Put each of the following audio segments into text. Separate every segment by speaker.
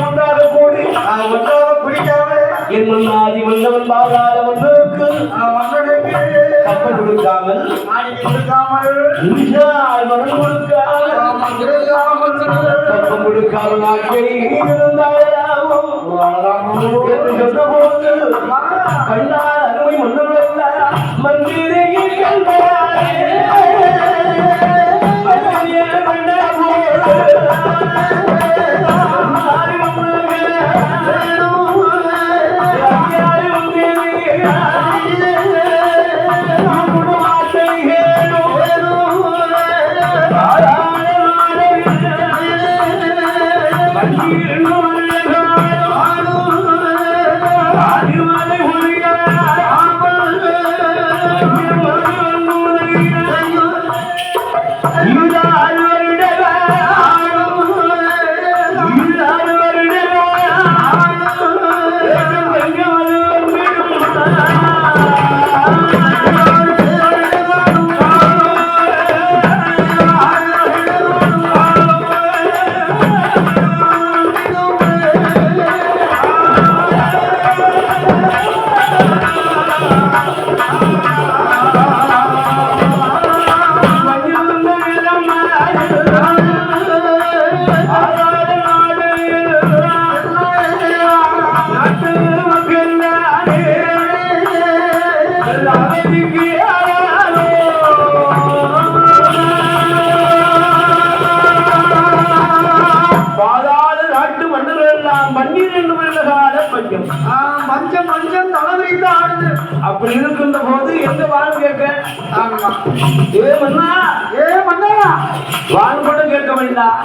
Speaker 1: ஒன்றாக கூடி ஒன்றாக பிடிக்காம என் மன்னாதி மன்னவன் பாதாள மன்னனுக்கு கப்பல் கொடுக்காமல் மனம் கொடுக்காமல் கப்பம் கொடுக்காமல் நாட்கள் இருந்தாலும் சொன்ன போது கண்டால் அருமை மன்னர்கள் மந்திரையை கண்டாரே அப்படி இருக்கின்ற போது எங்க வாழ் கேட்க வாழ் கூட கேட்க வேண்டாம்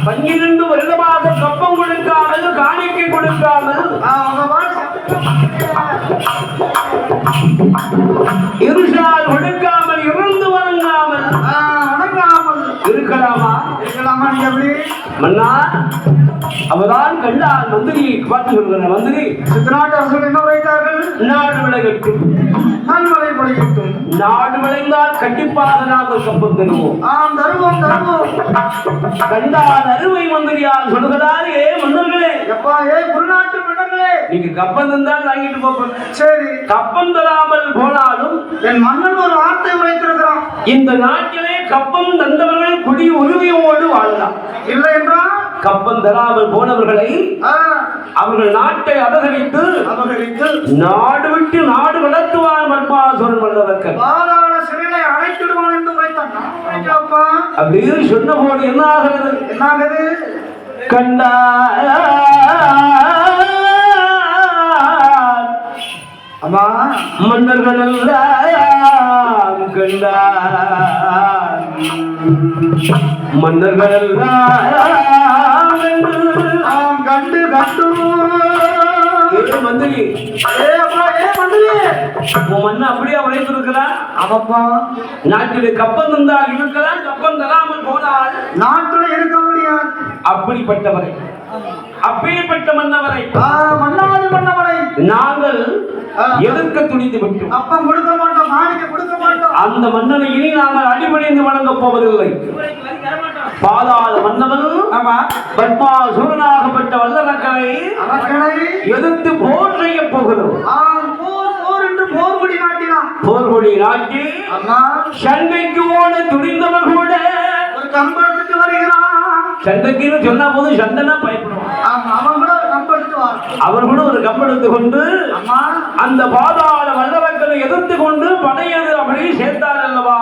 Speaker 1: 12 வருடமாக கப்பம் கொடுக்காமல் காணிக்கை கொடுக்காமல் இருசால் கொடுக்காமல் இருந்து வணங்காமல் இருக்கலாமா நீ எப்படி மன்னா அவதான் கண்டால் மந்திரியை பார்த்து சொல்கிற மந்திரி சித்தநாட்டு அரசு என்ன உரைத்தார்கள் நாடு விளையட்டும் நன்மலை விளையட்டும் நாடு விளைந்தால் கண்டிப்பாக நாங்கள் கப்பம் தருவோம் தருவோம் கண்டால் அருமை மந்திரியால் சொல்கிறாரே மன்னர்களே எப்பா குருநாட்டு மன்னர்களே நீங்க கப்பம் தந்தால் வாங்கிட்டு போகணும் சரி கப்பம் தராமல் போனாலும் என் மன்னன் ஒரு வார்த்தை உரைத்திருக்கிறான் இந்த நாட்டிலே கப்பம் தந்தவர்கள் குடி உரிமையோடு வாழலாம் இல்லை என்றால் கப்பம் தராமல் போனவர்களை அவர்கள் நாட்டை அபகரித்து நாடு விட்டு நாடு வளர்த்துவான் மன்பாசுரன் வல்லவர்கள் சிறையை அழைத்திடுவான் என்று உரைத்தான் அப்படின்னு சொன்ன போது என்ன ஆகிறது கண்டா அம்மா மன்னர்கள் எல்லாம் கண்டார் மன்னர்கள் எல்லாம் கண்டு மந்திரி மன்ன அப்படியே உழைத்திருக்கிறான் அவப்பா நாட்டில் கப்பம் தந்தால் இருக்கலாம் கப்பம் தராமல் போனால் நாட்டில் இருக்க முடியாது அப்படிப்பட்டவரை அப்பேற்பட்ட மன்னவரை மன்னாதி மன்னவரை நாங்கள் எதிர்க்க துணிந்து விட்டோம் அப்பம் கொடுக்க மாட்டோம் மாணிக்க கொடுக்க மாட்டோம் அந்த மன்னனை இனி நாங்கள் அடிபணிந்து வணங்க போவதில்லை பாதாள மன்னவன் பத்மாசுரனாகப்பட்ட வல்லரக்கரை எதிர்த்து போர் செய்ய போகிறோம் போர்கொடி நாட்டி சண்டைக்கு ஓட துணிந்தவர் கூட ஒரு கம்பளத்துக்கு வருகிறான் சண்டைக்கு சொன்ன போது சண்டைனா பயப்படுவான் அவர் கூட ஒரு கம்பெடுத்து கொண்டு அந்த பாதாள வல்லரக்கரை எதிர்த்து கொண்டு படையது அப்படி சேர்த்தார் அல்லவா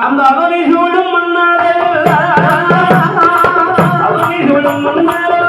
Speaker 1: அந்த அவனிசூடும் மன்னாரே அவனிசூடும் மன்னாரே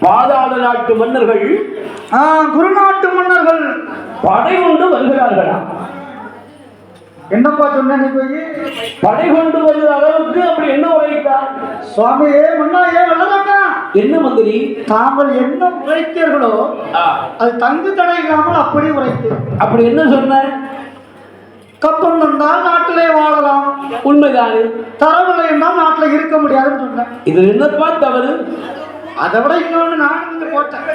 Speaker 1: பாதாள நாட்டு மன்னர்கள்
Speaker 2: குருநாட்டு மன்னர்கள்
Speaker 1: படை கொண்டு வருகிறார்களா?
Speaker 2: என்னப்பா சொன்ன நீ போய்
Speaker 1: படை கொண்டு வருகிற அளவுக்கு அப்படி என்ன உரைத்தார்
Speaker 2: சுவாமி? மன்னா வல்லரக்கா,
Speaker 1: என்ன மந்திரி?
Speaker 2: தாங்கள் என்ன உரைத்தீர்களோ அது தங்கு தடை இல்லாமல் அப்படி உரைத்து.
Speaker 1: அப்படி என்ன சொன்ன?
Speaker 2: கப்பம் தந்தால் நாட்டிலே வாழலாம்.
Speaker 1: உண்மைதானே.
Speaker 2: தரவில்லை என்றால் நாட்டில் இருக்க முடியாதுன்னு சொன்னேன்.
Speaker 1: இது என்னப்பா தவறு?
Speaker 2: அதை விட இன்னொன்று நான் இங்க போட்டேன்.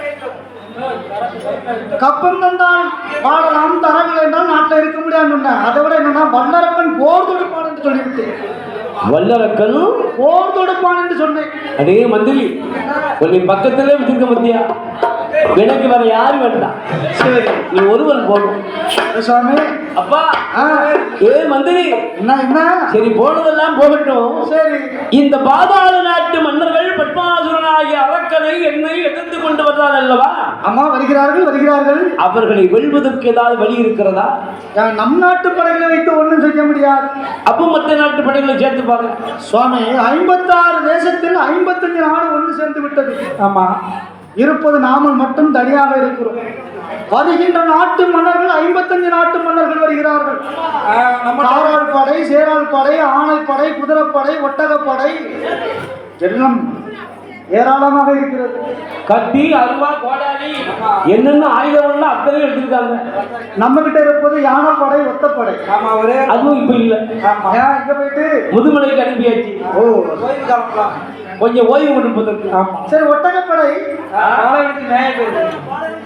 Speaker 2: கப்பம் தந்தால் வாழலாம், தரவில்லை என்றால் நாட்டில் இருக்க முடியாதுன்னு சொன்னேன். அதை விட என்னன்னா வல்லரக்கன் போர் தொடுப்பான் என்று சொல்லிவிட்டு.
Speaker 1: வல்லரக்கன்
Speaker 2: போர் தொடுப்பான் என்று சொன்னேன்.
Speaker 1: அதே மந்திரி உன்னை பக்கத்திலே வச்சிருக்க மத்தியா, எனக்கு வேற யாரும் வேண்டாம். சரி, நீ ஒருவன் போடும்
Speaker 2: சுவாமி.
Speaker 1: அப்பா ஏ மந்திரி,
Speaker 2: என்ன என்ன?
Speaker 1: சரி, போனதெல்லாம் போகட்டும்.
Speaker 2: சரி,
Speaker 1: இந்த பாதாள நாட்டு மன்னர்கள் பத்மாசுரனாகிய அரக்கனை என்னை எதிர்த்து கொண்டு வர்றார் அல்லவா?
Speaker 2: அம்மா வருகிறார்கள் வருகிறார்கள்.
Speaker 1: அவர்களை வெல்வதற்கு ஏதாவது வழி இருக்கிறதா?
Speaker 2: நம் நாட்டு படைகளை வைத்து ஒன்றும் செய்ய முடியாது.
Speaker 1: அப்போ மற்ற நாட்டு படைகளை சேர்த்து பாருங்க
Speaker 2: சுவாமி. 56 தேசத்தில் 55 நாடு ஒன்று சேர்ந்து விட்டது. ஆமா, இருப்பது நாமல் மட்டும் தனியாக இருக்கிறோம். வருகின்ற நாட்டு மன்னர்கள் 55 நாட்டு மன்னர்கள் வருகிறார்கள். காராள் படை, சேராள் படை, ஆணை படை, குதிரைப்படை, ஒட்டகப்படை எல்லாம் ஏராளமாக இருக்கிறது.
Speaker 1: கத்தி, அருவா, கோடாலி என்னென்ன ஆயுதம் அத்தனை எடுத்திருக்காங்க.
Speaker 2: நம்ம கிட்ட இருப்பது யானைப்படை, ஒத்தப்படை. ஆமா,
Speaker 1: அதுவும் இப்ப இல்ல.
Speaker 2: இங்க போயிட்டு
Speaker 1: முதுமலைக்கு அனுப்பியாச்சு. கொஞ்சம் ஓய்வு கொடுப்பதற்கு.
Speaker 2: சரி, ஒட்டகப்படை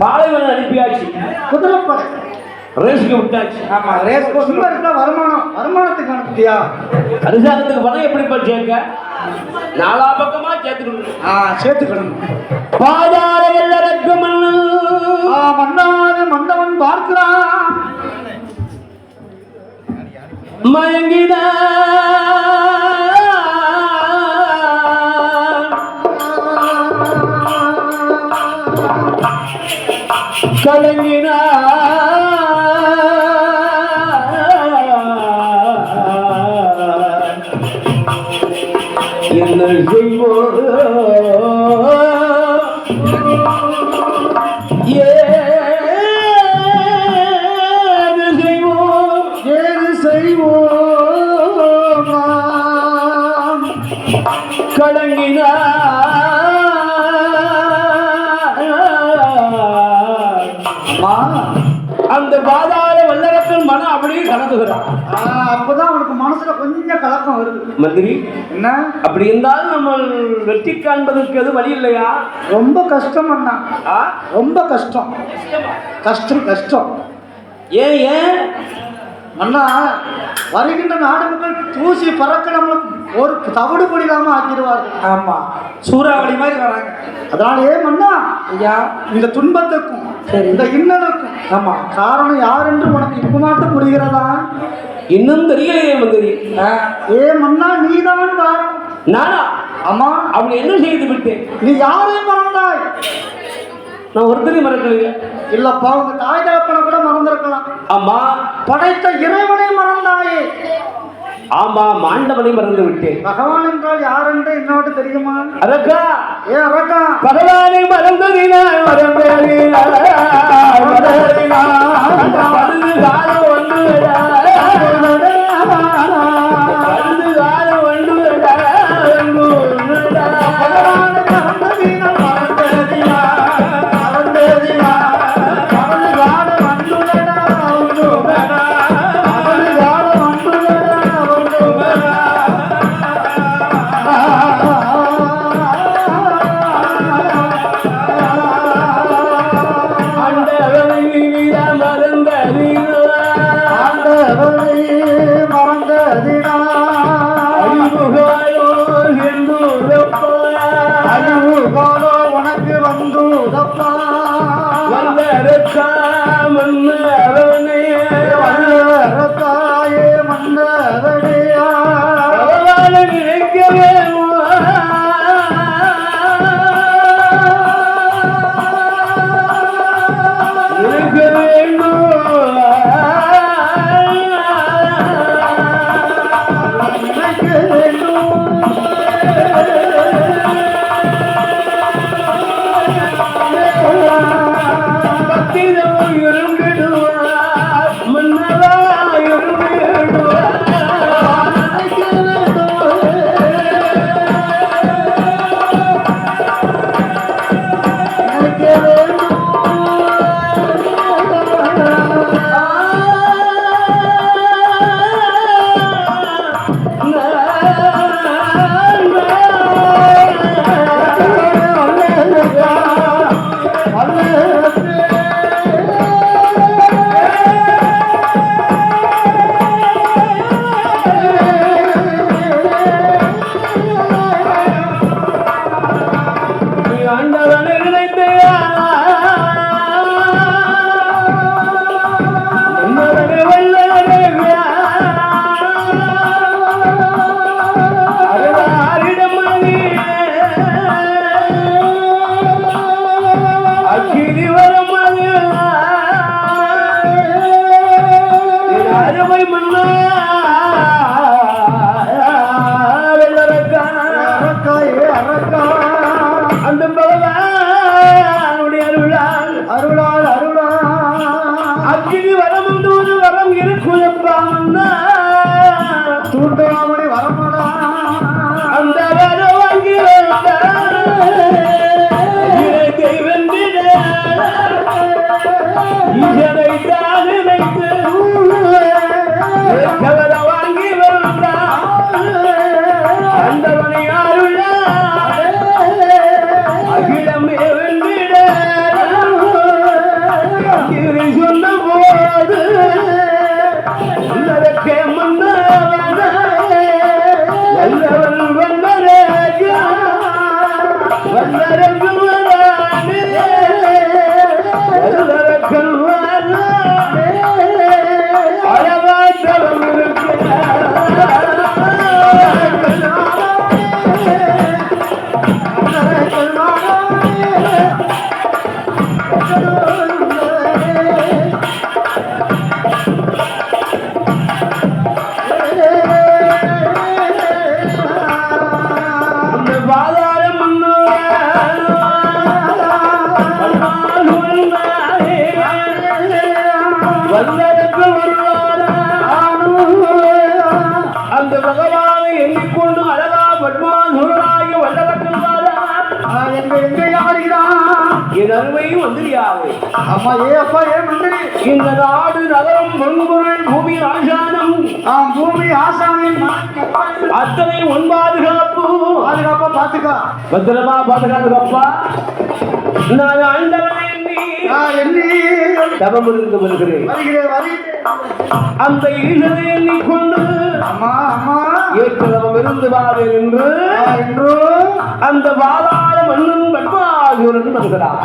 Speaker 1: பாலைவனம் அனுப்பியாச்சு.
Speaker 2: குதிரைப்படை
Speaker 1: ரேஸுக்கு விட்டாச்சு.
Speaker 2: ஆமா, ரேஸ் வருமானத்துக்கு அனுப்பியா?
Speaker 1: அரசாங்கத்துக்கு பணம் எப்படி சேர்க்க? நாலா பக்கமா சேர்த்துக்கணும்.
Speaker 2: சேர்த்துக்கணும்.
Speaker 1: பாதாள வல்லரக்க
Speaker 2: மன்னாத மன்னவன் பார்க்கிறான்,
Speaker 1: மயங்கிட கலங்கினா என்ன செய்வோம்? ஏது செய்வோம்? கலங்கினா அந்த பாதாள வல்லரக்கன் மனம் அப்படியே கலந்துகிறான்.
Speaker 2: அப்பதான் அவனுக்கு மனசுல கொஞ்சம் கலக்கம் வருது.
Speaker 1: மந்திரி,
Speaker 2: என்ன
Speaker 1: அப்படி இருந்தாலும் நம்ம வெற்றி காண்பதற்கு எது வழி இல்லையா?
Speaker 2: ரொம்ப கஷ்டம் அண்ணா. ரொம்ப கஷ்டம் கஷ்டம் கஷ்டம்.
Speaker 1: ஏன் ஏன்
Speaker 2: அண்ணா? வருகின்ற நாடு மக்கள் தூசி பறக்க நம்மள ஒரு தவிடு பொடியில்லாம ஆக்கிடுவார்கள். ஆமா, சூறாவளி மாதிரி வராங்க. அதனால ஏன் அண்ணா ஐயா இந்த துன்பத்துக்கும் இந்த இன்னலுக்கும் ஆமா காரணம் யார் என்று உனக்கு இப்ப மட்டும் புரிகிறதா?
Speaker 1: இன்னும் தெரியலையே மந்திரி.
Speaker 2: ஏ மன்னா, நீதான் காரணம்.
Speaker 1: நானா?
Speaker 2: ஆமா.
Speaker 1: அவங்க என்ன செய்து விட்டேன்?
Speaker 2: நீ யாரையும் மறந்தாய்?
Speaker 1: நான் ஒருத்தரையும் மறக்கலையே.
Speaker 2: இல்லப்பா, உங்க தாய் தகப்பனை கூட மறந்திருக்கலாம்.
Speaker 1: ஆமா.
Speaker 2: படைத்த இறைவனை மறந்தாயே.
Speaker 1: ஆமா, மாண்டவனை மறந்து விட்டேன்.
Speaker 2: பகவான் என்றால் யார் என்று என்னோட தெரியுமா?
Speaker 1: அரக்கா.
Speaker 2: ஏ அரக்கா,
Speaker 1: பகவானை மறந்ததினால் மறந்ததினால் காலம் ஒன்று
Speaker 2: உனக்கு வந்து தாயே மன்னரடியா
Speaker 1: நினைக்கவே நினைக்கவே ஆண்டவனை நினைத்து அக்கினி வரும் அருமை மன்னா அந்த பகவானுடைய அருளால்
Speaker 2: அருளால் அருளால்
Speaker 1: அக்கினி வரம் தூது வரம் இருக்குதப்பாமன்னா
Speaker 2: தூண்டாமணி வரமாடா
Speaker 1: அந்த வரம் வாங்கி வென்றிட இதனை தான் நினைத்து கவலை வாங்கி வந்தார் அந்த மணி அருள அகிலமே வென்றிட சொன்ன போது உள்ளதற்கே மன்னவன எல்லவன் வல்லரேஜா வல்லரங்கு வரானே எல்லரக்கல் வரானே அழகாற்றவன் அந்த பகவானை எண்ணிக்கொண்டு அழகா பத்மாசுரனாகி என் அருமை மந்திரியாவே
Speaker 2: அம்மா ஏ அப்பா ஏ மந்திரி
Speaker 1: இந்த நாடு நகரம் பொன்பொருள் பூமி ஆசானம்
Speaker 2: பூமி ஆசானின்
Speaker 1: அத்தனை உன் பாதுகாப்பு
Speaker 2: பாதுகாப்பா பாத்துக்கா
Speaker 1: பத்திரமா பாதுகாப்புப்பா நான் ஆண்டவனை எண்ணி தவம் இருந்து வருகிறேன் அந்த ஈழனை எண்ணிக்கொண்டு ஏற்றதவம் இருந்து வாவேன் என்று அந்த வாதாட மண்ணும் பத்மாசுரன் வருகிறான்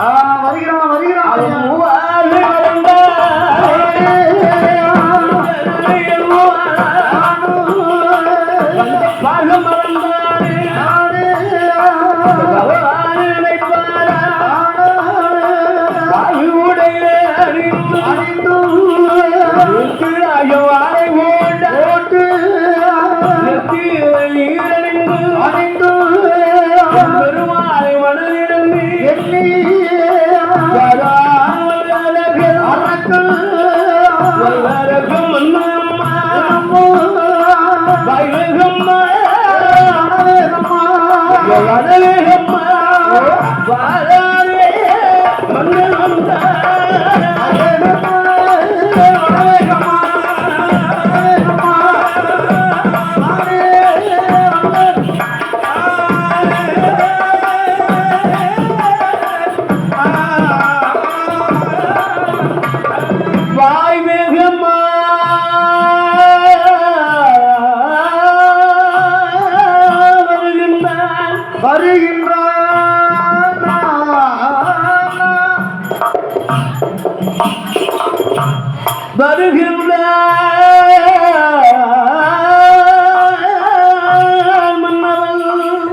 Speaker 1: பெருமாளை மனதிலிருந்து வருகின்ற மன்னவன்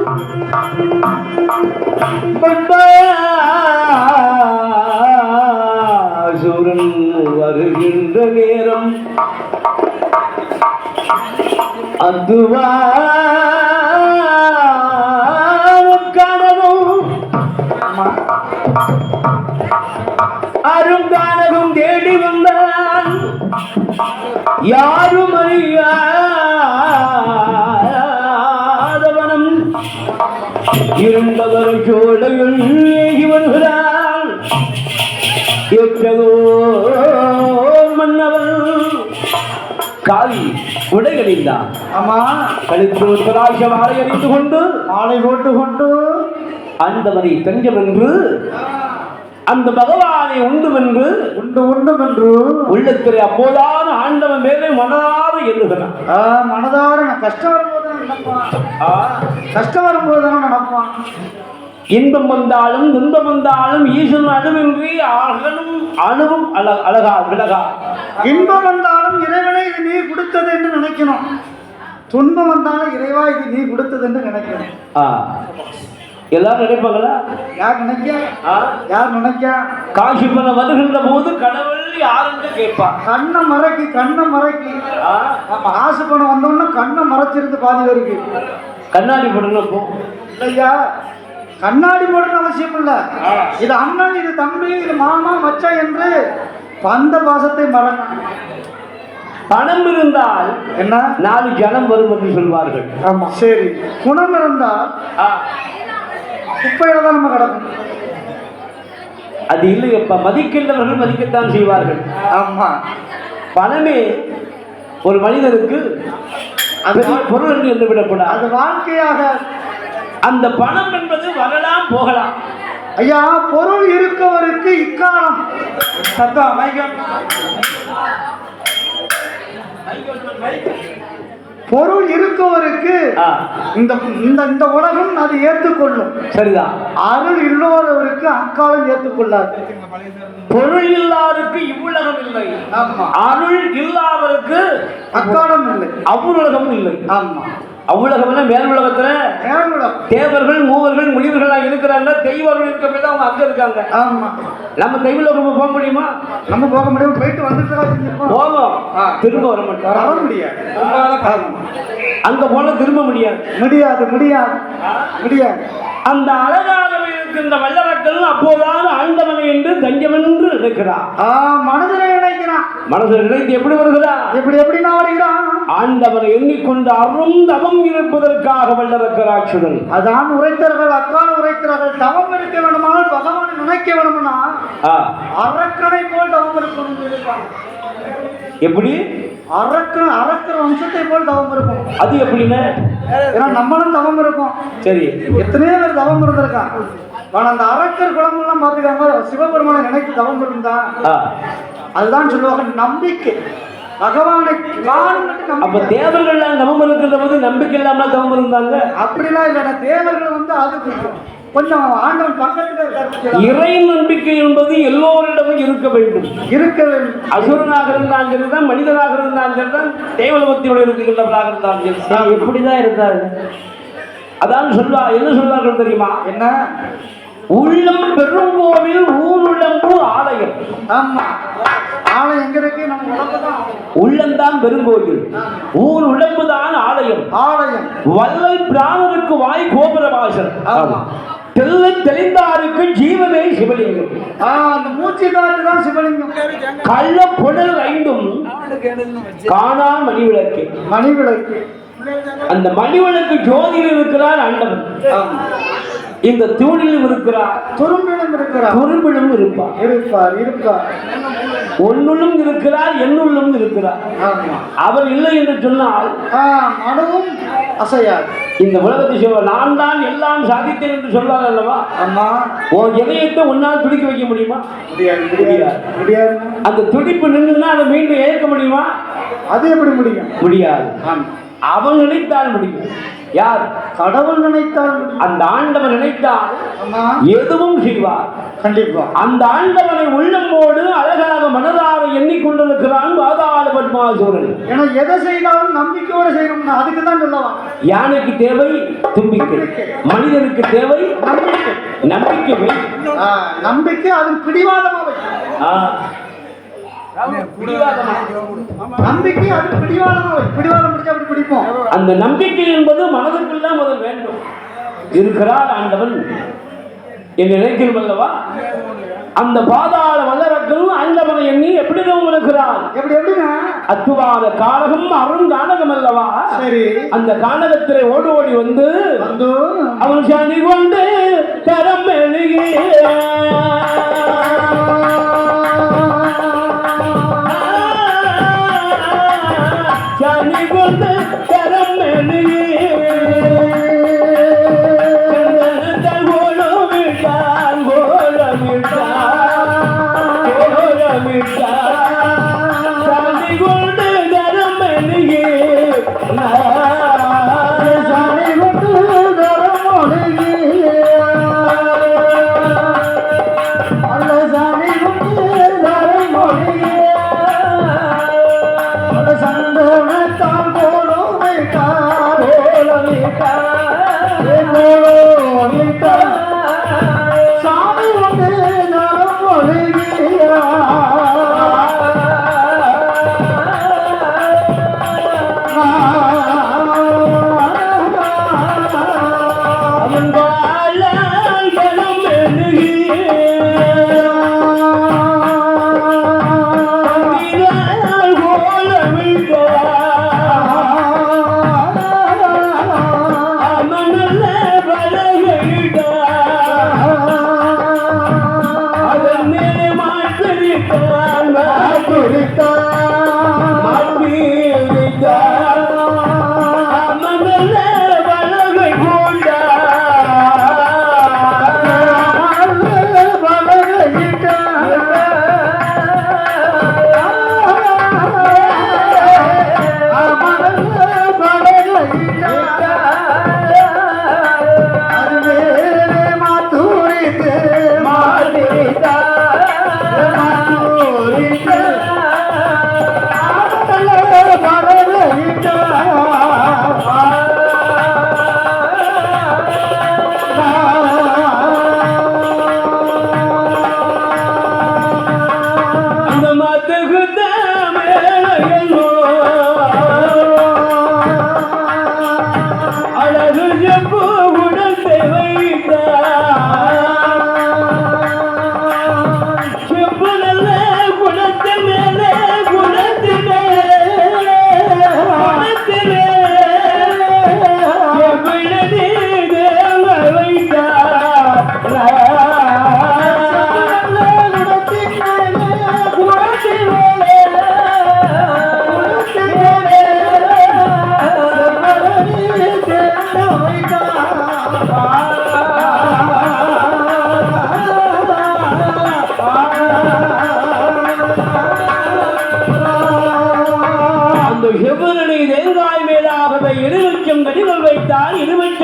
Speaker 1: பத்மாசுரன் வருகின்ற நேரம் அதுவா அருங்கானகம் தேடி வந்தான் யாரும் அறியாதவனம் இருந்தவர் சோழையில் ஏகி வருகிறான் ஏற்றதோ மன்னவன் காவி உடைகளில்தான்
Speaker 2: ஆமா
Speaker 1: கழுத்து ஒருவராக மாலை அணிந்து கொண்டு
Speaker 2: மாலை போட்டு கொண்டு
Speaker 1: அந்தவனை தஞ்சம் என்று அந்த பகவானை உண்டும் என்று உள்ளத்திலே அப்போதான் ஆண்டவன் மேலே மனதார எண்ணுகிறான்.
Speaker 2: மனதார கஷ்டம் வரும்போது நினைப்பான், கஷ்டம் வரும்போது நினைப்பான்.
Speaker 1: இன்பம் வந்தாலும் துன்பம் வந்தாலும் ஈசன் அணுவின்றி அணுவும் அழகா விலகா.
Speaker 2: இன்பம் வந்தாலும் இறைவனை இது நீ கொடுத்தது என்று நினைக்கணும், துன்பம் வந்தாலும் இறைவா இது நீ கொடுத்தது என்று நினைக்கணும்.
Speaker 1: எல்லாரும் நினைப்பாங்களா?
Speaker 2: யார் நினைக்கா? யார் நினைக்கா?
Speaker 1: காட்சி பண்ண வருகின்ற போது கடவுள் யாருன்னு கேட்பா.
Speaker 2: கண்ணை மறைக்கி ஆசை பண்ண வந்தோம்னா கண்ணை மறைச்சிருந்து பாதி வரைக்கும்
Speaker 1: கண்ணாடி போடணும்.
Speaker 2: இல்லையா, கண்ணாடி போடணும் அவசியம் இல்லை. இது அண்ணன், இது தம்பி, இது மாமா, மச்சான் என்று பந்த பாசத்தை மறக்க.
Speaker 1: பணம் இருந்தால்
Speaker 2: என்ன
Speaker 1: 4 ஜனம் வரும் என்று சொல்வார்கள்.
Speaker 2: ஆமா, சரி. குணம் இருந்தால் குப்பையில தான் நம்ம கிடக்கும்.
Speaker 1: அது இல்லையப்ப, மதிக்கின்றவர்கள் மதிக்கத்தான் செய்வார்கள்.
Speaker 2: ஆமா,
Speaker 1: பணமே ஒரு மனிதனுக்கு பொருள் என்று விடக்கூடாது.
Speaker 2: அது வாழ்க்கையாக. அந்த
Speaker 1: பணம் என்பது வரலாம் போகலாம்.
Speaker 2: ஐயா, பொருள் இருக்கவருக்கு இக்காலம் பொருள் இருக்கவருக்கு இந்த உலகம் அது ஏற்றுக்கொள்ளும்.
Speaker 1: சரிதான்.
Speaker 2: அருள் இல்லாதவருக்கு அக்காலம் ஏற்றுக்கொள்ளாது.
Speaker 1: பொருள் இல்லாதவருக்கு இவ்வுலகம் இல்லை, அருள் இல்லாதவருக்கு
Speaker 2: அக்காலம் இல்லை,
Speaker 1: அவ்வுலகம் இல்லை.
Speaker 2: ஆமா,
Speaker 1: அவ்வுலகம்னா மேல் உலகத்துல தேவர்கள் மூவர்கள் முனிவர்களாக இருக்கிறாங்க. தெய்வர்கள் இருக்க போய் அவங்க அங்க இருக்காங்க.
Speaker 2: ஆமா,
Speaker 1: நம்ம தெய்வலோகம் போக முடியுமா?
Speaker 2: நம்ம போக முடியும். போயிட்டு வந்துட்டு
Speaker 1: போவோம், திரும்ப வர மாட்டோம்.
Speaker 2: வர முடியாது.
Speaker 1: அங்க போல திரும்ப முடியாது.
Speaker 2: முடியாது.
Speaker 1: அந்த அழகாகவே இருக்கின்ற வல்லரக்கள் அப்போதான் ஆண்டவனை என்று தஞ்சமென்று நினைக்கிறார்.
Speaker 2: மனதில் நினைக்கிறான்.
Speaker 1: மனதில் நினைத்து எப்படி வருகிறார்?
Speaker 2: எப்படி நான் வருகிறான்?
Speaker 1: ஆண்டவனை எண்ணிக்கொண்டு அரும் தவம் இருப்பதற்காக வல்லரக்கராட்சுடன்
Speaker 2: அதான் உரைத்தார்கள், அக்கால உரைத்தார்கள். தவம் இருக்க வேண்டுமானால் பகவானை நினைக்க வேண்டும்னா அரக்கனை போல் தவம் இருக்கணும். எப்படி? அரக்கர் வம்சத்தை போல் தவம் இருக்கும்.
Speaker 1: அது எப்படின்னா,
Speaker 2: ஏன்னா நம்மளும் தவம் இருக்கும்.
Speaker 1: சரி,
Speaker 2: எத்தனையோ பேர் தவம் இருந்திருக்கான். ஆனா அந்த அரக்கர் குழம்பெல்லாம் பாத்துக்காம சிவபெருமானை நினைத்து தவம் இருந்தா அதுதான் சொல்லுவாங்க நம்பிக்கை. பகவானை
Speaker 1: அப்ப தேவர்கள் தவம் இருக்கின்ற போது நம்பிக்கை இல்லாம தவம் இருந்தாங்க.
Speaker 2: அப்படிலாம் இல்ல, தேவர்கள் அது கொஞ்சம் ஆண்டவன் பக்கத்துல.
Speaker 1: இறை நம்பிக்கை என்பது எல்லோரிடமும் இருக்க வேண்டும். அசுரனாக இருந்தாலும் சரிதான், மனிதனாக இருந்தாலும் சரிதான், தேவலோகத்தோடு இருக்கின்றவர்களாக இருந்தாலும் சரி, எப்படிதான் இருந்தாரு. அதான் என்ன சொல்வார்கள் தெரியுமா? என்ன? உள்ளம் பெருங்கோவில் ஊருளம்பு ஆலயம்.
Speaker 2: ஆமா, ஆலயம் எங்க இருக்கு? நம்ம உடம்புதான்.
Speaker 1: உள்ளம்தான் பெருங்கோவில், ஊர் உடம்புதான் ஆலயம். வல்லல் பிராணருக்கு வாய் கோபுர வாசல். ஆமா, தெளிந்தாருக்கு ஜீவனே சிவலிங்கம்.
Speaker 2: அந்த மூச்சு தான் சிவலிங்கம்.
Speaker 1: கள்ள புடல் ஐந்தும் காணா மணிவிளக்கு. அந்த மணிவிளக்கு ஜோதியில் இருக்கிறார் ஆண்டவன். இந்த தூணிலும் இருக்கிறார், துரும்பிலும் இருப்பார். ஒன்னுள்ளும் இருக்கிறார், என்னுள்ளும் இருக்கிறார். அவர் இல்லை என்று சொன்னால்
Speaker 2: மனதும் அசையாது.
Speaker 1: இந்த உலகத்தை சொல்ல நான் தான் எல்லாம் சாதித்தேன் என்று சொல்வார் அல்லவா? உன் இதயத்தை ஒன்னால் துடிக்க வைக்க முடியுமா? முடியாது. அந்த துடிப்பு நின்றுனா அதை மீண்டும் ஏற்க முடியுமா?
Speaker 2: அது எப்படி முடியும்?
Speaker 1: முடியாது. அவன் நினைத்தால் முடியும். யார்?
Speaker 2: கடவுள் நினைத்தால்.
Speaker 1: அந்த ஆண்டவன் நினைத்தால் எதுவும் செய்வார்.
Speaker 2: கண்டிப்பா.
Speaker 1: அந்த ஆண்டவனை உள்ளம்போடு அழகாக மனதார எண்ணிக்கொண்டிருக்கிறான் பாதாள பத்மாசூரன்.
Speaker 2: ஏன்னா எதை செய்தாலும் நம்பிக்கையோடு செய்யணும். அதுக்கு தான் சொல்லலாம்.
Speaker 1: யானைக்கு தேவை தும்பிக்கை, மனிதனுக்கு தேவை நம்பிக்கை.
Speaker 2: நம்பிக்கை அது பிடிவாதமாக. நம்பிக்கை அது பிடிவாதம் பிடிச்சா அப்படி பிடிப்போம்.
Speaker 1: அந்த நம்பிக்கை என்பது மனதுக்குள்ளாம் முதல் வேண்டும். இருக்கிறார் ஆண்டவன் என்று நினைக்கிறோம் அல்லவா? அந்த பாதாள வல்லரக்கள் ஆண்டவனை எண்ணி எப்படி இருக்கிறார்? எப்படின்னா அத்துவாத காரகம் அருண் கானகம் அல்லவா? சரி, அந்த கானகத்திலே ஓடி வந்து அவன் சனி கொண்டு தரம் எழுகி சனி கொண்டு தரம் எழுகி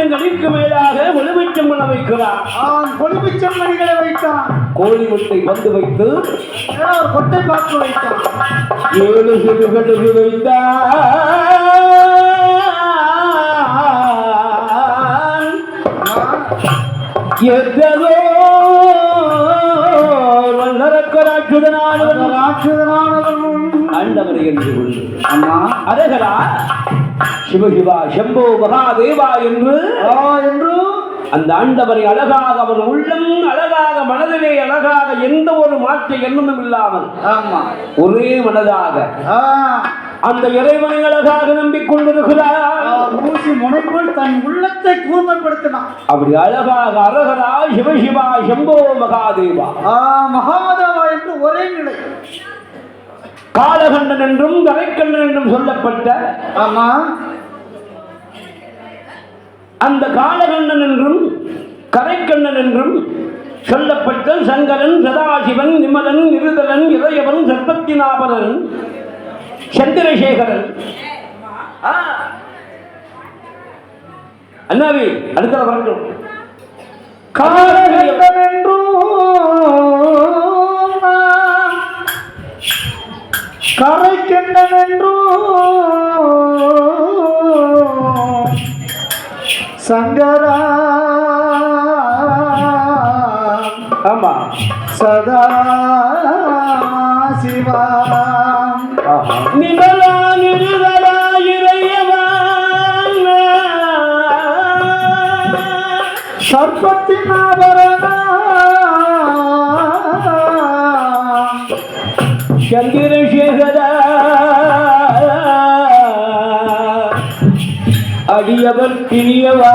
Speaker 1: லட்சங்களுக்கு மேலாக ஒளிமிச்சம்பளம் வைக்கிறார்.
Speaker 2: ஒளிமிச்சம்பணிகளை வைத்தான்.
Speaker 1: கோழி முட்டை பந்து வைத்து
Speaker 2: கொட்டை பாக்கு வைத்தான்.
Speaker 1: 7 சிறுகடுகு வைத்தான். எத்தனோ ஆண்டவரை என்று கொண்டு அரகரா சிவசிவா சம்போ மகாதேவா என்று அந்த ஆண்டவரை அழகாக அவர் உள்ளம் அழகாக மனதிலே அழகாக எந்த ஒரு மாற்ற எண்ணமும் இல்லாமல் ஒரே மனதாக அந்த இறைவனை அழகாக நம்பிக்கொண்டிருக்கிறார்.
Speaker 2: ஊசி முனைக்குள் தன் உள்ளத்தை கூர்மைப்படுத்தினான்.
Speaker 1: அப்படி அழகாக அரகரா சிவசிவா சம்போ மகாதேவா
Speaker 2: மகாதேவா என்று ஒரே நிலை.
Speaker 1: காலகண்டன் என்றும் கரைக்கண்டன் என்றும் சொல்லப்பட்ட அந்த காலகண்டன் என்றும் கரைக்கண்ணன் என்றும் சொல்லப்பட்ட சங்கரன் சதாசிவன் நிமலன் நிருதலன் இறையவன் சர்பத்திநாபனன் சந்திரசேகரன் அண்ணாவி அடுத்த வரட்டும்.
Speaker 2: காலகண்டன் என்றும் கரைக்கண்ணன் என்றும் சங்கரா
Speaker 1: ஆமா
Speaker 2: சதா சிவா
Speaker 1: நிமலா நிருதலா இறையவன்
Speaker 2: சர்பத்தின் ஆபரணா
Speaker 1: சந்திரசேகரா அடியவர் பிரியவா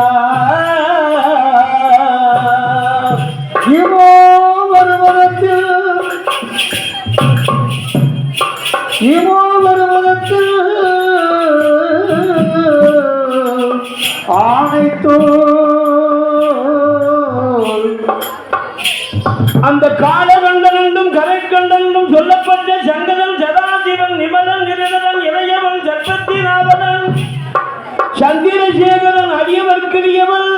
Speaker 2: இமோ வருவதத்தில் ஆணைத்தோ
Speaker 1: அந்த காலகண்டன் என்றும் கரைக்கண்டன் என்றும் சொல்லப்பட்ட சங்கரன் சதாசிவன் நிமலன் நிருதலன் இறையவன் சர்பத்திநாபனன் சந்திரசேகரன் அடியவர்க்கிரியவன்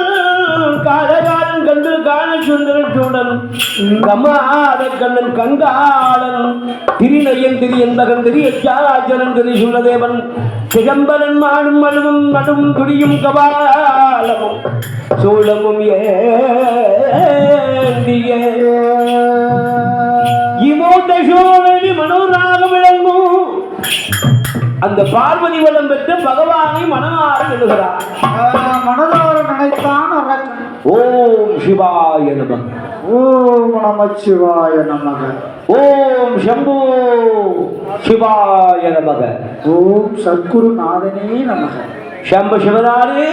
Speaker 1: காலகாலன் கண்டு காண சுந்தரச்சூடன் கமாதக்கண்ணன் கங்காளன் திரிநயன் திரியந்தகன் திரியச்சாராச்சரன் திரிசூலதேவன் சிதம்பரன் மாடும் மழுவும் நடும் துடியும் கபாலமும் சூழமும் ஏந்திய இமோதசோழி மனோராக விளங்கும் அந்த பார்வதி வளம் பெற்ற பகவானை மனமாற எழுகிறார்.
Speaker 2: மனதார நினைத்தான் அரக்கன்.
Speaker 1: ஓம் சிவாய நமக.
Speaker 2: ஓம் நமச்சிவாய நமக.
Speaker 1: ஓம் சம்போ சிவாய நமக.
Speaker 2: ஓம் சத்குருநாதனே நமக.
Speaker 1: சம்ப சிவனாரே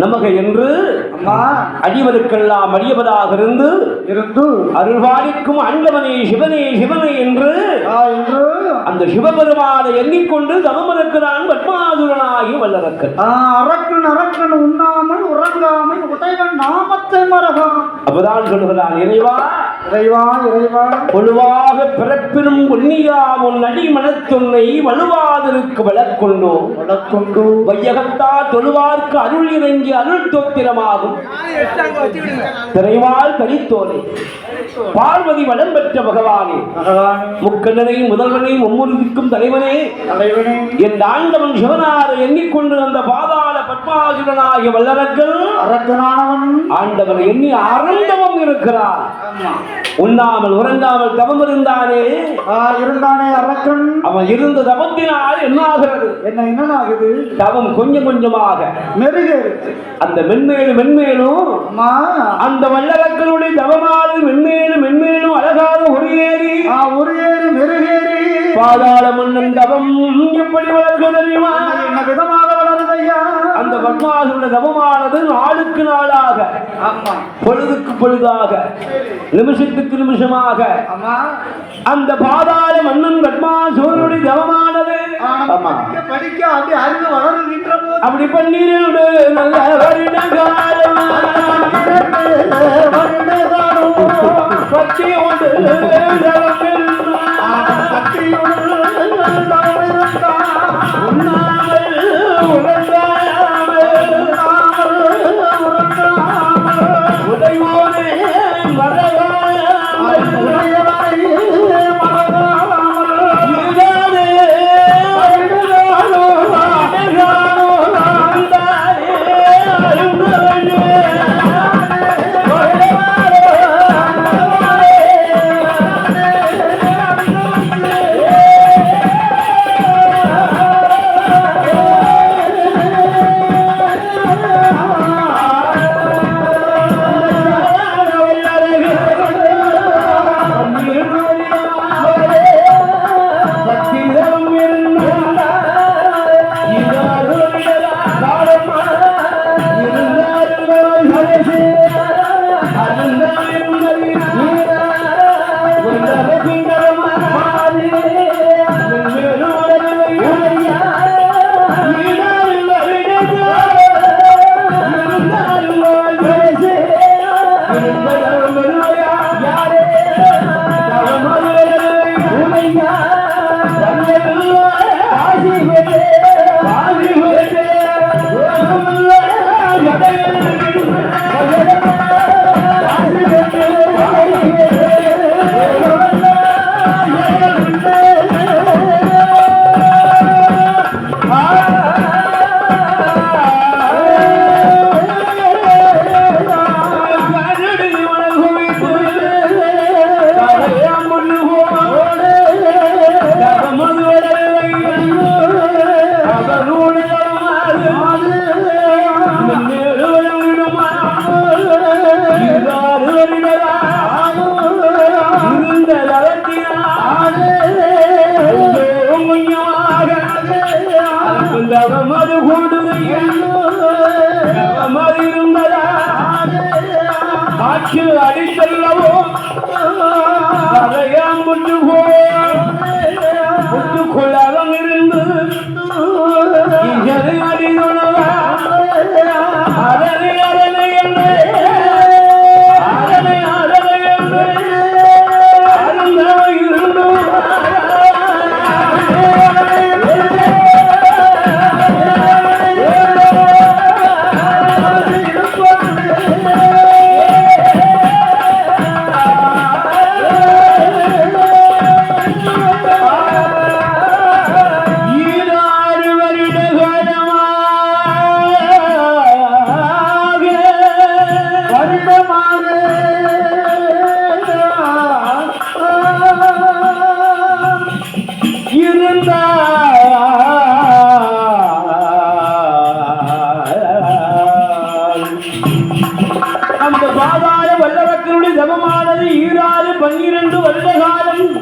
Speaker 1: நமக என்று அடியவருக்கெல்லாம் அடியவராக இருந்து அருள்வாளிக்கும் ஆண்டவனே சிவனே சிவனே என்று அந்த சிவபெருமானை எண்ணிக்கொண்டு தவமறுக்கிறான் பத்மாசுரனாகி வல்லரக்கன்.
Speaker 2: அரக்கன் அரக்கன் உண்ணாமல் உறங்காமல் உடைவன் நாமத்தை மறவான்.
Speaker 1: அப்பதான் சொல்லுகிறான், இறைவா
Speaker 2: இறைவா இறைவா
Speaker 1: பொழுவாக பிறப்பினும் உன்னியா உன் அடி மனத்துன்னை வலுவாதிருக்கு வளர்க்கொண்டோம் வையகத்தா தொழுவார்க்கு அருள் இறங்கி அருள் தோத்திரமாகும் திரைவாள் தனித்தோனை பார்வதி வளம் பெற்ற பகவானே முக்கண்ணனை முதல்வனை மும்முருதிக்கும் தலைவனே என் ஆண்டவன் சிவனாரை எண்ணிக்கொண்டு அந்த பாதாள பத்மாசுரனாகிய வல்லரக்கன் ஆண்டவன் எண்ணி ஆனந்தமும் இருக்கிறார். உண்ணாமல் உறங்காமல் தவம் இருந்தானே
Speaker 2: அரக்கன்.
Speaker 1: அவன் இருந்த தவத்தினால் என்ன ஆகிறது?
Speaker 2: என்ன ஆகுது?
Speaker 1: தவம் கொஞ்சம் கொஞ்சமாக
Speaker 2: மெருகேறு.
Speaker 1: அந்த மென்மேலும் மென்மேலும் அந்த வல்லரக்கனுடைய தவமானது மென்மேலும் மென்மேலும் அழகாக ஒருஏறி
Speaker 2: மெருகேறி
Speaker 1: பாதாள மன்னன் தவம் எப்படி வளர்க்க தெரியுமா?
Speaker 2: என்ன விதமாக வளருதையா?
Speaker 1: அந்த பத்மாசுடைய தவமானது நாளுக்கு நாளாக பொழுதுக்கு பொழுதாக நிமிஷத்துக்கு நிமிஷமாக அந்த பாதாள மன்னன் பத்மாசுரனுடைய தவமானது
Speaker 2: படிக்க அப்படி அறிவு வளருகின்ற போது
Speaker 1: அப்படி பண்ணிரு நல்ல வருடகாலம் பக்தியோடு அடித்தல்லவோ அதையாம் முற்றுக்கொள்ளாதம் இருந்து அடிதொழவா அதனை அதனை என்று அதனை அதனை என்று அருந்தவை இருந்து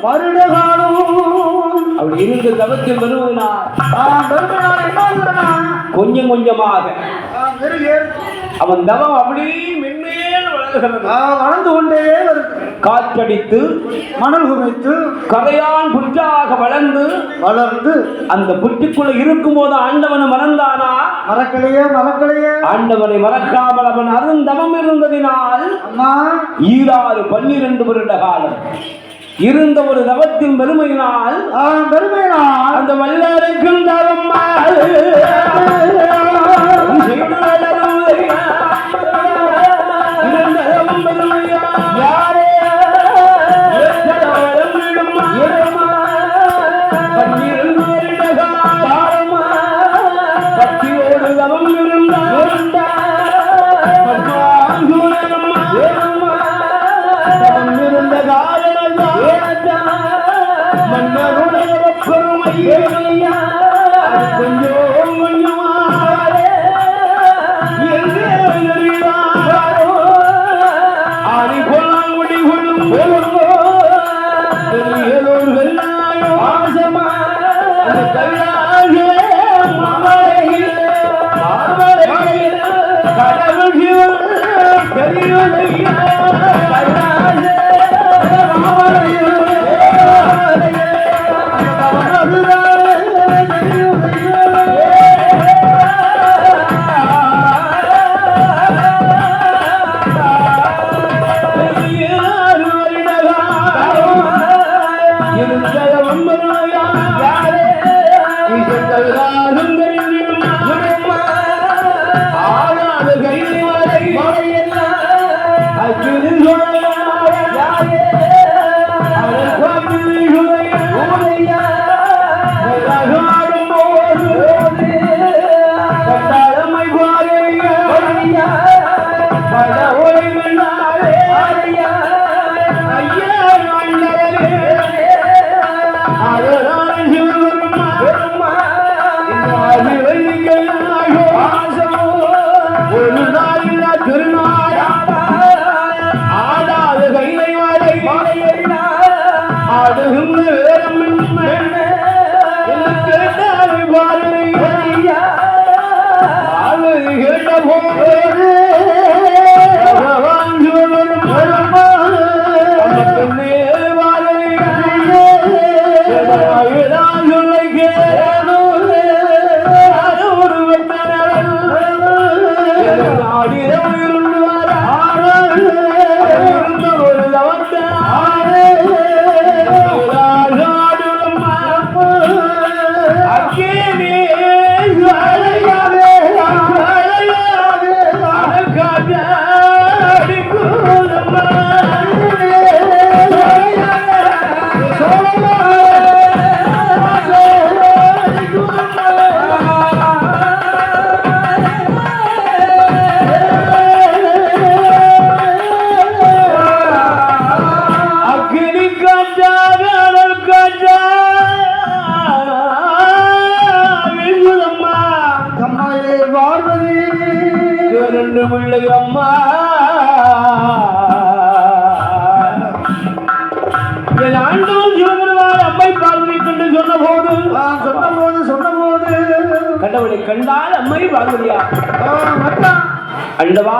Speaker 1: வருடகாலம் அப்படி இருந்த தவத்தில் வருவதனால் கொஞ்சம் கொஞ்சமாக அவன் தவம் அப்படி மென்மேல் வளர்ந்து கொண்டே காற்றடித்து மணல் குமைத்து கரையான் புற்றாக வளர்ந்து அந்த புற்றுக்குள்ள இருக்கும் போது ஆண்டவனை மறந்தானா? மறக்கலையே ஆண்டவனை மறக்காமல் அவன் அருந்தவம் இருந்ததினால் 12 வருட காலம் இருந்த ஒரு தவத்தின் பெருமையினால் அந்த வல்லருக்கும் தவம் I ஆடுகின்ற வேரம் கேட்டாரை பாருங்க கேட்ட போது அம்மா என் ஆண்டவன் சிவபெருமான் அம்மை பார்வதி கண்டு சொன்ன போது கடவுளை கண்டால் அம்மை பார்வதியா அண்டவா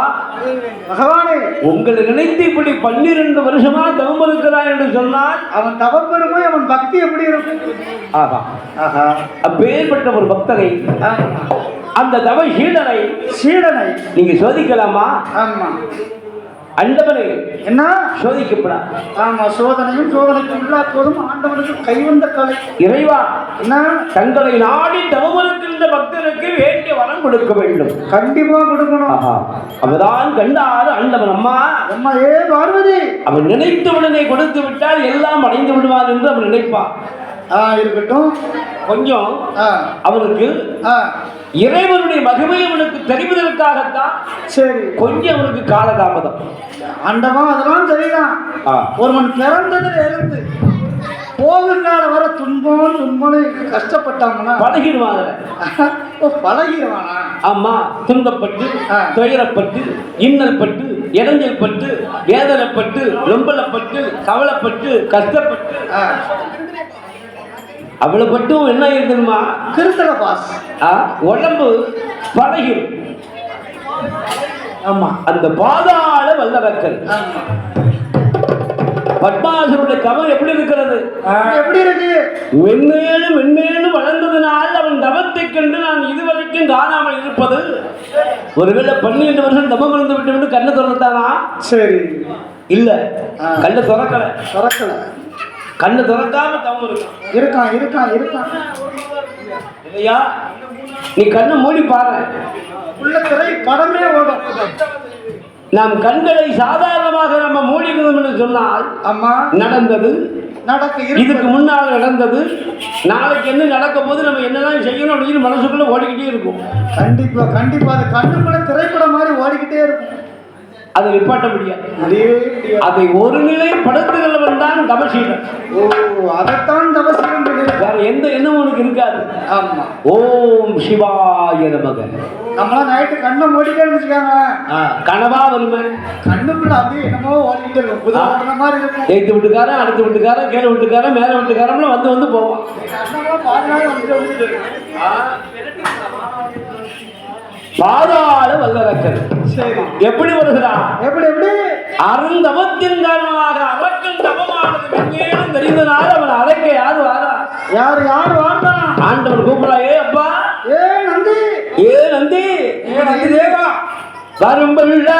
Speaker 2: பகவானே,
Speaker 1: உங்களை நினைத்து இப்படி 12 வருஷமா தவம் இருக்கிறான் என்று சொன்னால்
Speaker 2: அவன் தவம் பெருமை அவன் பக்தி எப்படி இருக்கும்?
Speaker 1: ஆஹா ஆஹா, அப்பேற்பட்ட ஒரு பக்தரை அந்த தவ சீடனை நீங்க சோதிக்கலாமா?
Speaker 2: ஆமா.
Speaker 1: அண்டவனை
Speaker 2: என்ன
Speaker 1: சோதிக்கப்படா?
Speaker 2: ஆமா, சோதனைக்கு உள்ளா போதும் ஆண்டவனுக்கு கைவந்த கலை.
Speaker 1: இறைவா,
Speaker 2: என்ன
Speaker 1: தங்களை நாடி தவம் இருக்கின்ற பக்தருக்கு வேண்டிய வரம் கொடுக்க வேண்டும்.
Speaker 2: கண்டிப்பா கொடுக்கணும்.
Speaker 1: அவதான் கண்டாது ஆண்டவன் அம்மா
Speaker 2: ஏ பார்வதி,
Speaker 1: அவன் நினைத்த உடனே கொடுத்து விட்டால் எல்லாம் அடைந்து விடுவான் என்று அவன் நினைப்பான்.
Speaker 2: இருக்கட்டும்,
Speaker 1: கொஞ்சம் அவனுக்கு இறைவனுடைய மகிமை அவனுக்கு தெரிவதற்காகத்தான் சரி கொஞ்சம் அவனுக்கு காலதாமதம்.
Speaker 2: ஆண்டவா, அதெல்லாம் சரிதான். ஒருவன் பிறந்ததுல இருந்து போகுங்கால வர துன்பம் கஷ்டப்பட்டாங்கன்னா பழகிடுவானா? ஆமா, துன்பப்பட்டு துயரப்பட்டு இன்னல் பட்டு இடைஞ்சல் பட்டு வேதனைப்பட்டு ரொம்பலப்பட்டு கவலைப்பட்டு கஷ்டப்பட்டு அவ்வளவு பட்டும் என்ன இருக்குமா திருத்தல பாஸ் உடம்பு பழகிடும். ஆமா, அந்த பாதாள வல்லவர்கள் பத்மாசுரனுடைய தவம் எப்படி இருக்கிறது? எப்படி இருக்கு? மென்மேலும் வளர்ந்ததனால் அவன் தவத்தை கண்டு நான் இதுவரைக்கும் காணாமல் இருப்பது. ஒருவேளை 12 வருஷம் தவம் இருந்து விட்டு கண்ணை திறந்தானா? சரி, இல்ல, கண்ணை திறக்கல கண்ணு திறக்காம தவம் இருக்கான் இல்லையா? நீ கண்ணை மூடி பாரு, உள்ள திரை படமே ஓடும். நாம் கண்களை சாதாரணமாக நம்ம மூடிக்கணும் என்று சொன்னால் அம்மா நடந்தது இதுக்கு முன்னால் நடந்தது, நாளைக்கு என்ன நடக்க போது, நம்ம என்னதான் செய்யணும் அப்படின்னு மனசுக்குள்ள ஓடிக்கிட்டே இருக்கும். கண்டிப்பா அது கண்ணுக்குள்ள திரைப்படம் மாதிரி ஓடிக்கிட்டே இருக்கும். அதை நிப்பாட்ட முடியாது. அதை ஒரு நிலைப்படுத்துகிறவன் தான் தவசீலன். அதைத்தான் தவசீலன். வேற எந்த எண்ணமும் உனக்கு இருக்காது. ஆமா, ஓம் சிவாய நமக. நம்மளாம் நைட்டு கண்ணை மூடிட்டே வச்சுக்காங்க, கனவா வருமே, கண்ணுக்குள்ள அப்படியே என்னமோ ஓடிக்கிட்டே இருக்கும். புது மாதிரி இருக்கும். எய்த்து விட்டுக்காரன், அடுத்த விட்டுக்காரன், கீழே விட்டுக்காரன், மேல விட்டுக்காரன் வந்து போவான். பாதாள வல்லரக்கன் எப்படி வருகிறான்? எப்படி அருந்தவத்தின் காரணமாக அரக்கன் தவமானது மென்மேலும் தெரிந்தனால அவன் அரைக்க யாரு வாரா? யாரு வாரா? ஆண்டவன் கூப்பிடா, ஏ அப்பா, ஏ நந்தி தேவா, வரும்புள்ள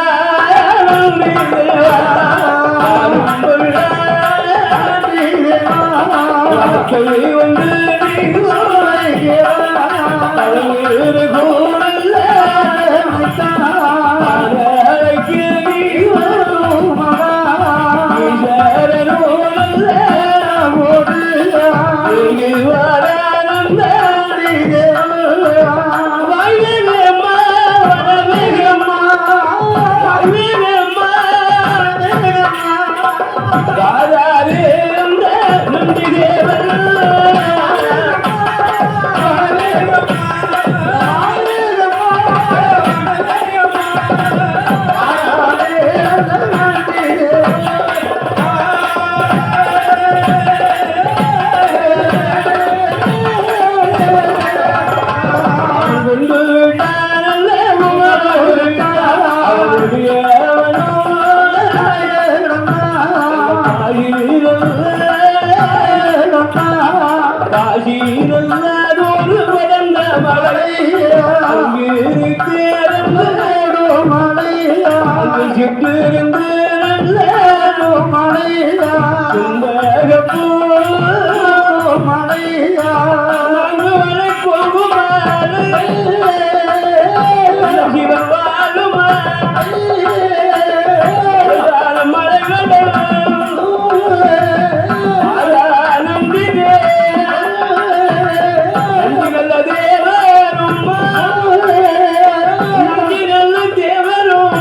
Speaker 1: காசி நல்லதொரு வளர்ந்த மலை தேர்ந்தோடும் மலை சிற்றிருந்து மலையா சுந்தரப்பூ மலையா போகும் சிவவாழும் மலைகள் நன்றி நல்ல தேவரும் நன்றி நல்ல தேவரும்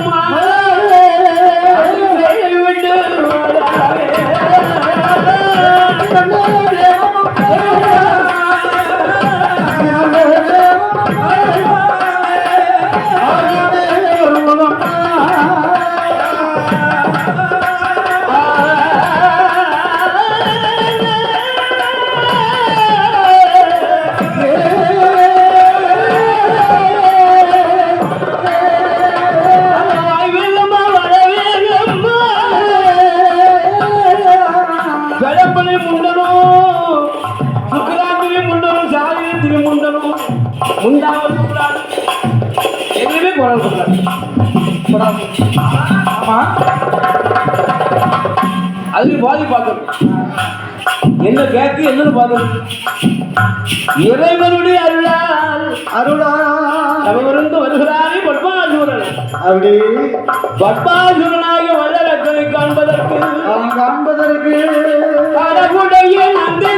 Speaker 1: விட்டு அது பாதி பார்க்கணும் என்ன கேட்கு என்னன்னு பார்க்கணும் இறைவனுடைய அருளால் வருகிறாரே பத்மாசுரன்
Speaker 2: அப்படி
Speaker 1: பத்மாசுரனாக வல்லரக்கனை காண்பதற்கு கடவுடைய நந்தி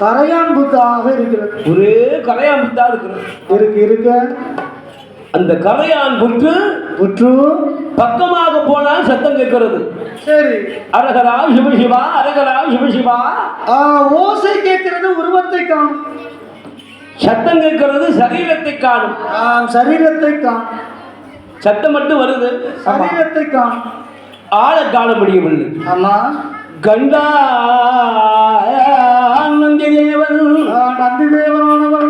Speaker 2: கரையான் புத்தாக இருக்கிறது.
Speaker 1: ஒரே கரையான் புத்தா இருக்கிறது.
Speaker 2: இருக்க
Speaker 1: அந்த கரையான் புற்று பக்கமாக போனால் சத்தம் கேட்கிறது.
Speaker 2: சரி,
Speaker 1: அரகரா சிவசிவா, அரகரா சிவசிவா.
Speaker 2: ஓசை கேட்கிறது, உருவத்தை காணும்.
Speaker 1: சத்தம் கேட்கிறது, சரீரத்தை காணும்.
Speaker 2: சரீரத்தை காணும்.
Speaker 1: சத்தம் மட்டும் வருது,
Speaker 2: சரீரத்தை காணும்.
Speaker 1: ஆள காண முடியவில்லை.
Speaker 2: ஆமா
Speaker 1: கண்டா நந்தி தேவன்.
Speaker 2: நந்தி தேவனானவர்.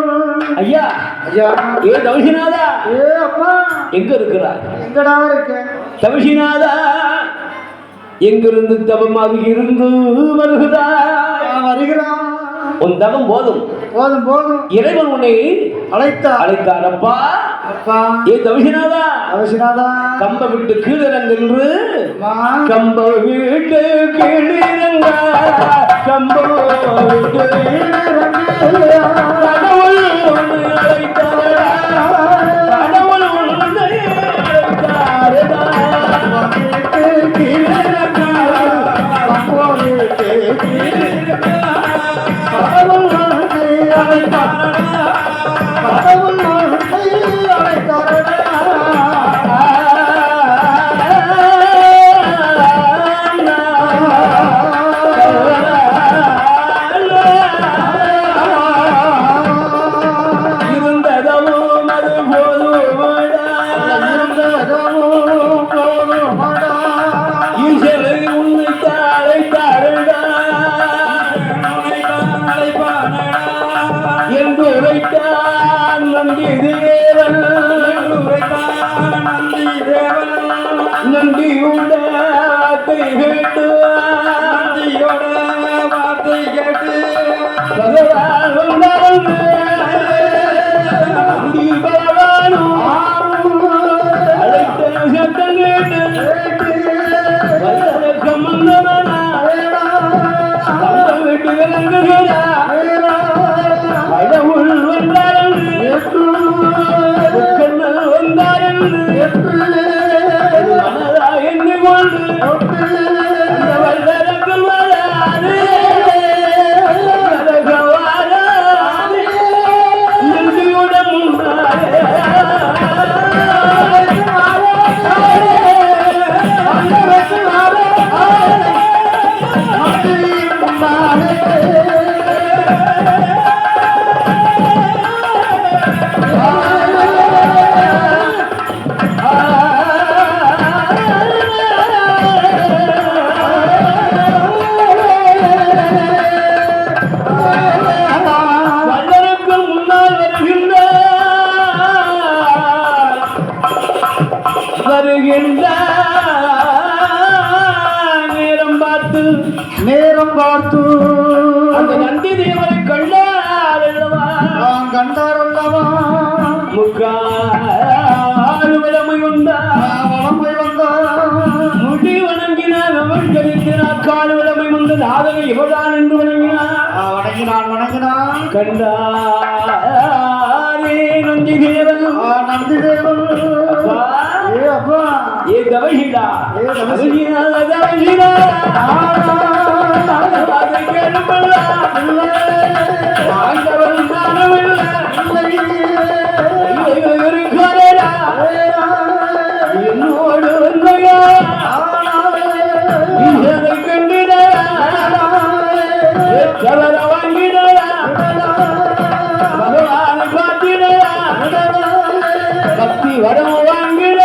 Speaker 1: ஐயா
Speaker 2: ஐயா
Speaker 1: ஏ தவசிநாதா.
Speaker 2: அப்பா
Speaker 1: எங்க இருக்கிறார்?
Speaker 2: எங்கடா இருக்க
Speaker 1: தவசிநாதா? எங்கிருந்து தவமாக இருந்து
Speaker 2: வருகிறான்.
Speaker 1: உன் தவம் போதும்
Speaker 2: போதும் போதும்.
Speaker 1: இறைவன் உன்னை
Speaker 2: அழைத்தார்
Speaker 1: அப்பா.
Speaker 2: அப்பா
Speaker 1: ஏ தவசிநாதா.
Speaker 2: தவசிநாதா
Speaker 1: கம்ப விட்டு கீழிறங்கென்று கம்ப வீட்டு கீழிறங்க கம்ப விட்டு கடவுள் உன்னை அழைத்தாரா. கடவுள் உன்னை அழைத்தாரா. நந்தியோட வார்த்தை கேட்டு பகவான் அழைத்த சத்தம் கேட்டு கம்மந்தவனா விட்டு விளங்குகிறா. கடவுள் வந்தாரன்று வந்தாரன்று மனதா எண்ணி கொண்டு வல்லரக்கு வராது நந்தியுடன் முன்னாலே நேரம் பார்த்து அந்த நந்தி தேவரை கண்டார் அல்லவா முக்கால் வளமை வந்தார் முடி வணங்கினார் நமஸ்கரித்தினார். கால் வளமை வந்த நாதனை இவர்தான் என்று வணங்கினான். கண்டாரே நந்தி தேவன். அப்பா ஏ தவசிடா என்னோடு வந்தையா கண்டிட கவர வாங்கிட பகவான காத்திட பக்தி வரம் வாங்கிட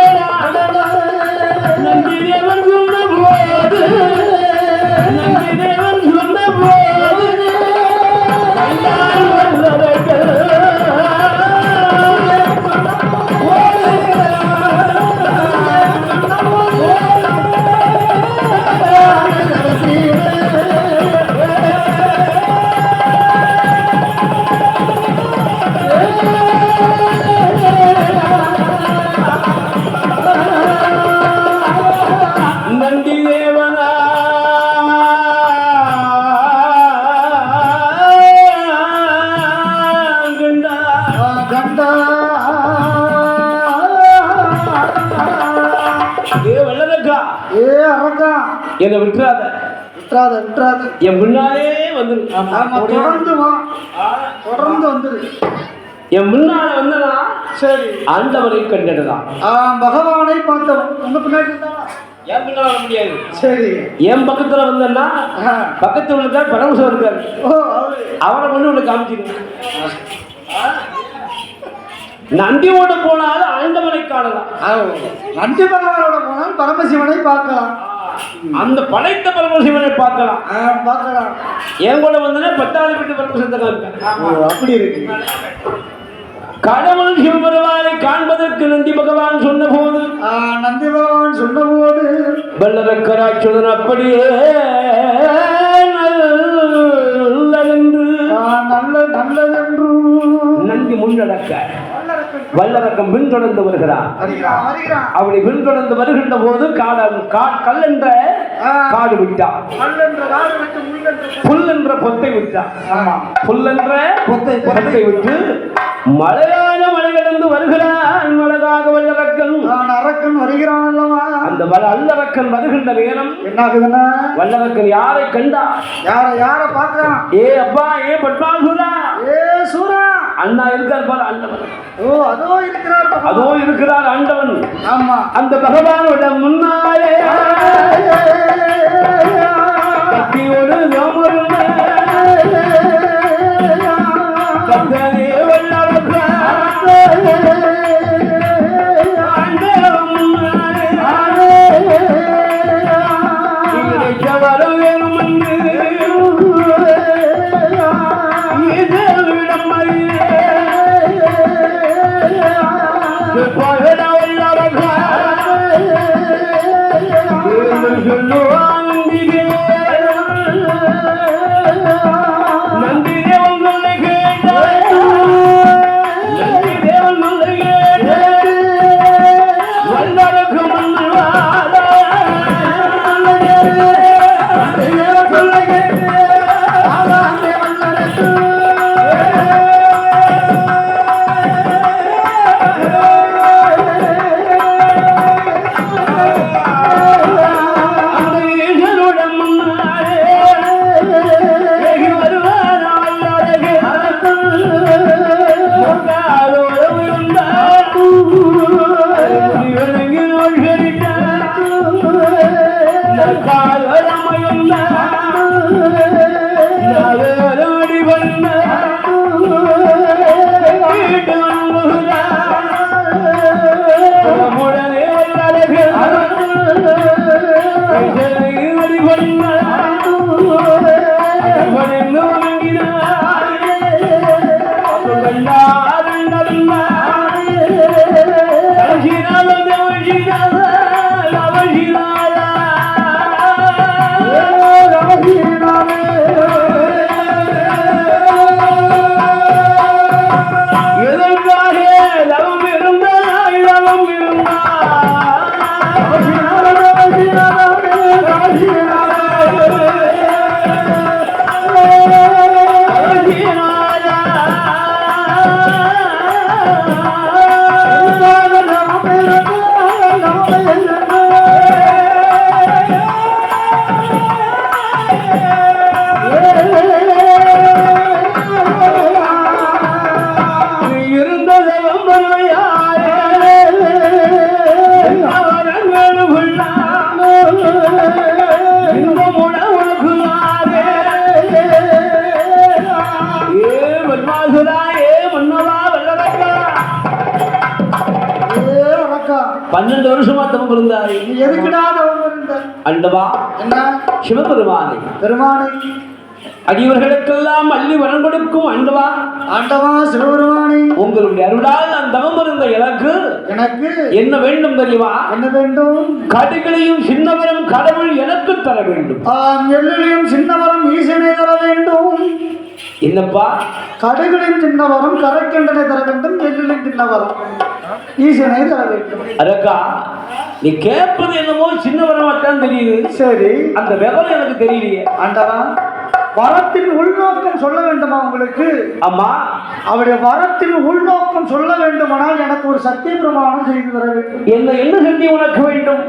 Speaker 1: நந்தி தேவன் சொன்ன போது நந்தி தேவன் சொன்ன போது நந்தி தேவனா கண்டா ஏ வல்லரக்கா ஏ அரக்கா என்னை விட்டுறாத என் முன்னாலே வந்து தொடர்ந்து வந்துரு. என் முன்னால வந்தனா சரி ஆண்டவரை கண்டதுதான்.
Speaker 2: பகவானை பார்த்தவன் உங்க பின்னாடி
Speaker 1: என் பின்னால வர முடியாது.
Speaker 2: சரி
Speaker 1: என் பக்கத்துல வந்தன்னா பக்கத்துல உள்ள பரமசம் இருக்காரு. அவரை கொண்டு உனக்கு காமிச்சிருக்க. நந்தியோட போனாலும் ஆண்டவனை காணலாம்.
Speaker 2: நந்தி பகவானோட போனால் பரமசிவனை பார்க்கலாம்.
Speaker 1: அந்த படைத்த பரமசிவனை பார்க்கலாம்.
Speaker 2: பார்க்கலாம்.
Speaker 1: என் கூட வந்தனே 10வது வீட்டு பரமசிவத்தை காமிப்பேன்.
Speaker 2: அப்படி இருக்கு.
Speaker 1: கடவுள் சிவபெருமானை காண்பதற்கு நந்தி பகவான் சொன்ன போது வல்லரக்கராட்சுதன் அப்படியே நல்லதென்று நந்தி முன்னடக்க வல்லரக்கம் பின்தொடர்ந்து வருகிறார். அப்படி பின்தொடர்ந்து வருகின்ற போது கல் என்ற காடு விட்டார், புல் என்ற பொத்தை விட்டார். புல் என்ற பொத்தை விட்டு மலையான மலை கடந்து வருகிறான். மலகாக வல்லரக்கன் அரக்கன் வருகிறான் அல்லவா? அந்த அல்லரக்கன் வருகின்ற நேரம் என்ன ஆகுதுன்னா, வல்லரக்கன் யாரை கண்டா, யாரை பார்க்கிறான்? ஏ அப்பா, ஏ பத்மாசுரா, ஏ சூரா, அண்ணா இருக்கார் பாரு ஆண்டவன். ஓ, அதோ இருக்கிறார் ஆண்டவன். ஆமா, அந்த பகவானோட முன்னாலே கத்தியோடு சிவபெருமானை அடியவர்களுக்கெல்லாம் அள்ளி வரம் கொடுக்கும் ஆண்டவா, ஆண்டவா சிவபெருமானே, உங்களுடைய அருளால் நான் தவம் இருந்த எனக்கு என்ன வேண்டும் தெரியுமா? என்ன வேண்டும்? கடுகளையும் சின்னவரம் கடவுள் எனக்கு தர வேண்டும். எல்லையும் சின்னவரம் ஈசனை தர வேண்டும். என்னப்பா? கடுகளையும் சின்னவரம் கரைக்கின்றனை தர வேண்டும், எல்லையும் சின்னவரம் ஈசனை தர வேண்டும். அதற்கா நீ கேட்பது என்னமோ சின்னவரமாத்தான் தெரியுது. சரி, அந்த விவரம் எனக்கு தெரியலையே. ஆண்டவா, வரத்தின் உள்நோக்கம் சொல்ல வேண்டுமா உங்களுக்கு? அம்மா, அவருடைய வரத்தின் உள்நோக்கம் சொல்ல வேண்டுமானால் எனக்கு ஒரு சத்திய பிரமாணம் செய்து தர வேண்டும். என்ன சத்தியம் உனக்கு